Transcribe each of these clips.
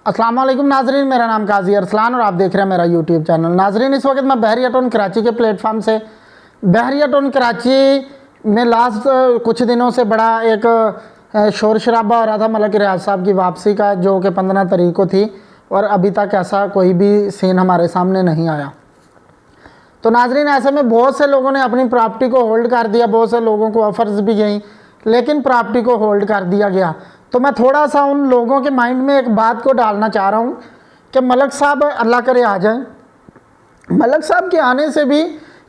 अस्सलाम वालेकुम नाजरीन, मेरा नाम काजी अरसलान और आप देख रहे हैं मेरा यूट्यूब चैनल। नाजरीन, इस वक्त मैं बहरिया टाउन कराची के प्लेटफार्म से बहरिया टाउन कराची में लास्ट कुछ दिनों से बड़ा एक शोर शराबा हो रहा था मलक रियाज साहब की वापसी का, जो कि 15 तारीख को थी और अभी तक ऐसा कोई भी सीन हमारे सामने नहीं आया। तो नाजरीन, ऐसे में बहुत से लोगों ने अपनी प्रॉपर्टी को होल्ड कर दिया, बहुत से लोगों को ऑफर्स भी गई, लेकिन प्रॉपर्टी को होल्ड कर दिया गया। तो मैं थोड़ा सा उन लोगों के माइंड में एक बात को डालना चाह रहा हूँ कि मलक साहब अल्लाह करे आ जाएं। मलक साहब के आने से भी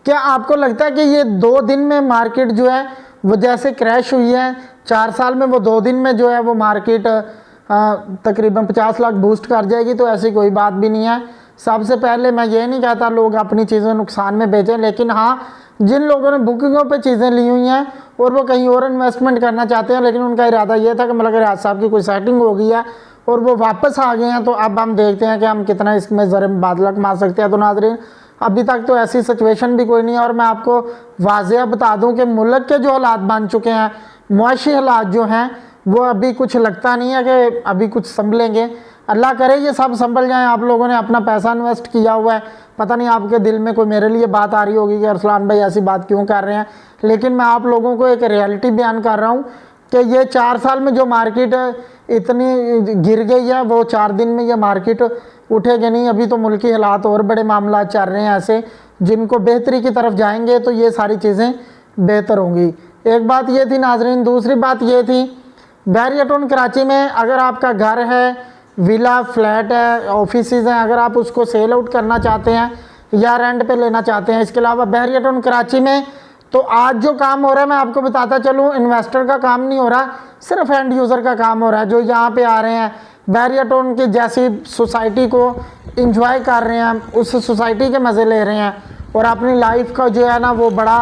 क्या आपको लगता है कि ये 2 दिन में मार्केट जो है वो जैसे क्रैश हुई है, 4 साल में वो 2 दिन में जो है वो मार्केट तकरीबन 50 लाख बूस्ट कर जाएगी? तो ऐसी कोई बात भी नहीं है। सबसे पहले मैं ये नहीं कहता लोग अपनी चीज़ें नुकसान में बेचें, लेकिन हाँ, जिन लोगों ने बुकिंगों पे चीज़ें ली हुई हैं और वो कहीं और इन्वेस्टमेंट करना चाहते हैं, लेकिन उनका इरादा ये था कि मलक रियाज साहब की कोई सेटिंग हो गई है और वो वापस आ गए हैं, तो अब हम देखते हैं कि हम कितना इसमें ज़र बादल कमा सकते हैं। तो नाज़रीन, अभी तक तो ऐसी सिचुएशन भी कोई नहीं है और मैं आपको वाज़ेह बता दूँ कि मुल्क के जो हालात बन चुके हैं, मुआशी हालात जो हैं, वो अभी कुछ लगता नहीं है कि अभी कुछ संभलेंगे। अल्लाह करे ये सब संभल जाएं। आप लोगों ने अपना पैसा इन्वेस्ट किया हुआ है, पता नहीं आपके दिल में कोई मेरे लिए बात आ रही होगी कि अरसलान भाई ऐसी बात क्यों कर रहे हैं, लेकिन मैं आप लोगों को एक रियलिटी बयान कर रहा हूँ कि ये 4 साल में जो मार्केट इतनी गिर गई है, वो 4 दिन में ये मार्केट उठेगी नहीं। अभी तो मुल्की हालात और बड़े मामला चल रहे हैं ऐसे, जिनको बेहतरी की तरफ जाएंगे तो ये सारी चीज़ें बेहतर होंगी। एक बात ये थी नाजरीन। दूसरी बात ये थी, बहरिया टाउन कराची में अगर आपका घर है, विला फ्लैट है, ऑफिसेज हैं, अगर आप उसको सेल आउट करना चाहते हैं या रेंट पे लेना चाहते हैं, इसके अलावा बहरिया टाउन कराची में तो आज जो काम हो रहा है मैं आपको बताता चलूँ, इन्वेस्टर का काम नहीं हो रहा, सिर्फ एंड यूज़र का काम हो रहा है। जो यहाँ पे आ रहे हैं, बहरिया टाउन की जैसी सोसाइटी को इंजॉय कर रहे हैं, उस सोसाइटी के मज़े ले रहे हैं और अपनी लाइफ का जो है ना वो बड़ा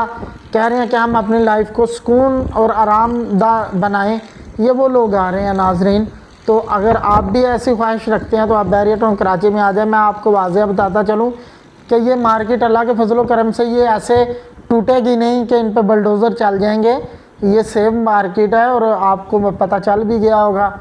कह रहे हैं कि हम अपनी लाइफ को सुकून और आरामदा बनाएं, ये वो लोग आ रहे हैं नाजरीन। तो अगर आप भी ऐसी ख्वाहिश रखते हैं तो आप बहरिया टाउन कराची में आ जाए। मैं आपको वाज़ेह बताता चलूँ कि ये मार्केट अल्लाह के फजलो करम से ये ऐसे टूटेगी नहीं कि इन पे बलडोज़र चल जाएंगे। ये सेफ मार्केट है और आपको पता चल भी गया होगा,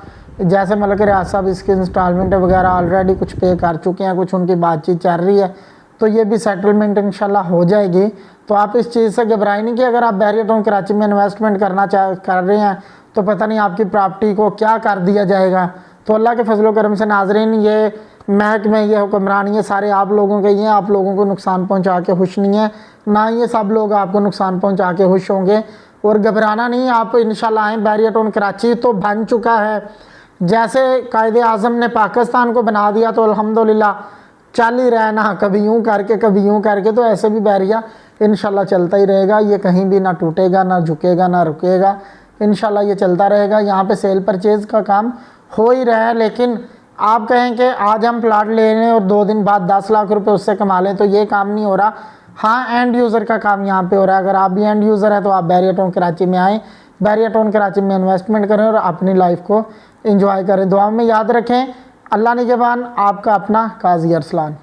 जैसे मलक रियाज साहब इसके इंस्टॉलमेंट वगैरह ऑलरेडी कुछ पे कर चुके हैं, कुछ उनकी बातचीत चल रही है, तो ये भी सेटलमेंट इंशाल्लाह हो जाएगी। तो आप इस चीज़ से घबराएं नहीं कि अगर आप बहरिया टाउन कराची में इन्वेस्टमेंट कर रहे हैं तो पता नहीं आपकी प्रॉपर्टी को क्या कर दिया जाएगा। तो अल्लाह के फजलो करम से नाजरीन, ये महकमे, ये हुक्मरान, ये सारे आप लोगों के ही हैं। आप लोगों को नुकसान पहुंचा के खुश नहीं है, ना ये सब लोग आपको नुकसान पहुंचा के खुश होंगे। और घबराना नहीं, आप इंशाल्लाह आएँ। बहरिया टाउन कराची तो बन चुका है, जैसे कायदे आज़म ने पाकिस्तान को बना दिया तो अल्हम्दुलिल्लाह चल ही रहा है ना, कभी यूँ करके कभी यूँ करके, तो ऐसे भी बहरिया इंशाल्लाह चलता ही रहेगा। ये कहीं भी ना टूटेगा, ना झुकेगा, ना रुकेगा, इंशाल्लाह ये चलता रहेगा। यहाँ पे सेल परचेज़ का काम हो ही रहा है, लेकिन आप कहें कि आज हम प्लाट ले लें और 2 दिन बाद 10 लाख रुपए उससे कमा लें, तो ये काम नहीं हो रहा। हाँ, एंड यूज़र का काम यहाँ पे हो रहा है। अगर आप भी एंड यूज़र है तो आप बहरिया टाउन कराची में आएँ, बहरिया टाउन कराची में इन्वेस्टमेंट करें और अपनी लाइफ को इंजॉय करें। दुआ में याद रखें। अल्लाह निगहबान। आपका अपना काजी अरसलान।